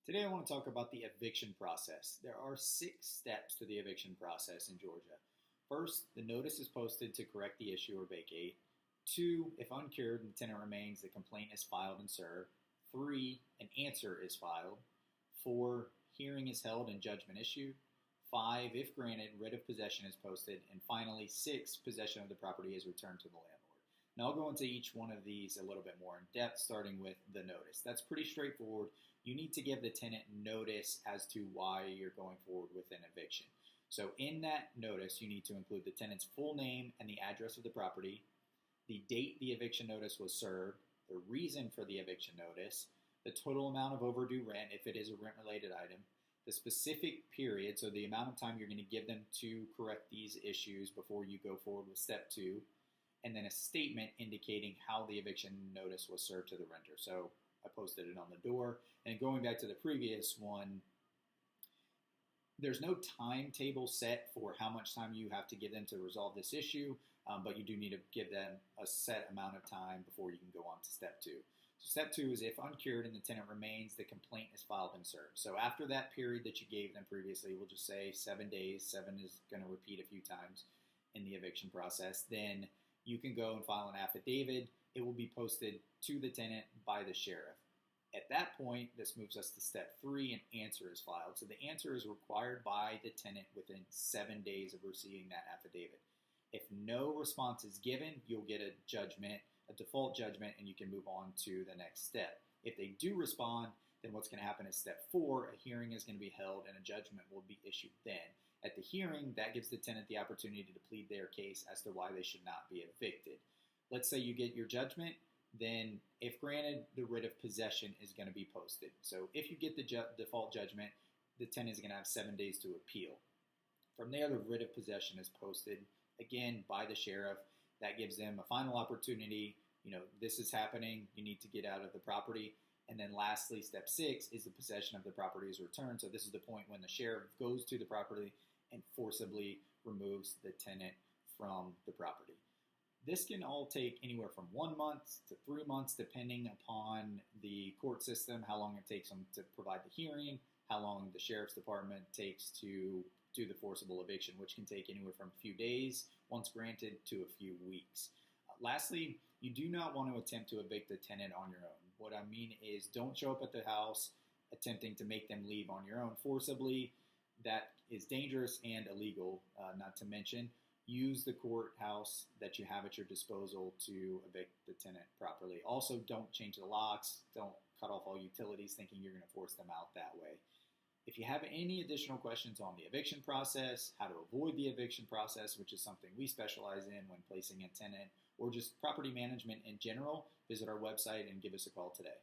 Today I want to talk about the eviction process. There are 6 steps to the eviction process in Georgia. First, the notice is posted to correct the issue or vacate. 2, if uncured and the tenant remains, the complaint is filed and served. 3, an answer is filed. 4, hearing is held and judgment issued. 5, if granted, writ of possession is posted. And finally, 6, possession of the property is returned to the landlord. Now I'll go into each one of these a little bit more in depth, starting with the notice. That's pretty straightforward. You need to give the tenant notice as to why you're going forward with an eviction. So in that notice, you need to include the tenant's full name and the address of the property, the date the eviction notice was served, the reason for the eviction notice, the total amount of overdue rent if it is a rent-related item, the specific period, so the amount of time you're going to give them to correct these issues before you go forward with step 2, and then a statement indicating how the eviction notice was served to the renter. So I posted it on the door. And going back to the previous one, there's no timetable set for how much time you have to give them to resolve this issue, but you do need to give them a set amount of time before you can go on to step 2. So step 2 is if uncured and the tenant remains, the complaint is filed and served. So after that period that you gave them previously, we'll just say 7 days, 7 is going to repeat a few times in the eviction process, then you can go and file an affidavit. It will be posted to the tenant by the sheriff. At that point, this moves us to step 3, an answer is filed. So the answer is required by the tenant within 7 days of receiving that affidavit. If no response is given, you'll get a judgment, a default judgment, and you can move on to the next step. If they do respond, then what's going to happen is step 4, a hearing is going to be held and a judgment will be issued then. At the hearing, that gives the tenant the opportunity to plead their case as to why they should not be evicted. Let's say you get your judgment, then if granted, the writ of possession is going to be posted. So if you get the default judgment, the tenant is going to have 7 days to appeal. From there, the writ of possession is posted, again, by the sheriff. That gives them a final opportunity. This is happening. You need to get out of the property. And then lastly, step 6 is the possession of the property is returned. So this is the point when the sheriff goes to the property and forcibly removes the tenant from the property. This can all take anywhere from 1 month to 3 months, depending upon the court system, how long it takes them to provide the hearing, how long the sheriff's department takes to do the forcible eviction, which can take anywhere from a few days, once granted, to a few weeks. Lastly, you do not want to attempt to evict the tenant on your own. What I mean is don't show up at the house attempting to make them leave on your own forcibly. That is dangerous and illegal, not to mention. Use the courthouse that you have at your disposal to evict the tenant properly. Also, don't change the locks. Don't cut off all utilities thinking you're going to force them out that way. If you have any additional questions on the eviction process, how to avoid the eviction process, which is something we specialize in when placing a tenant, or just property management in general, visit our website and give us a call today.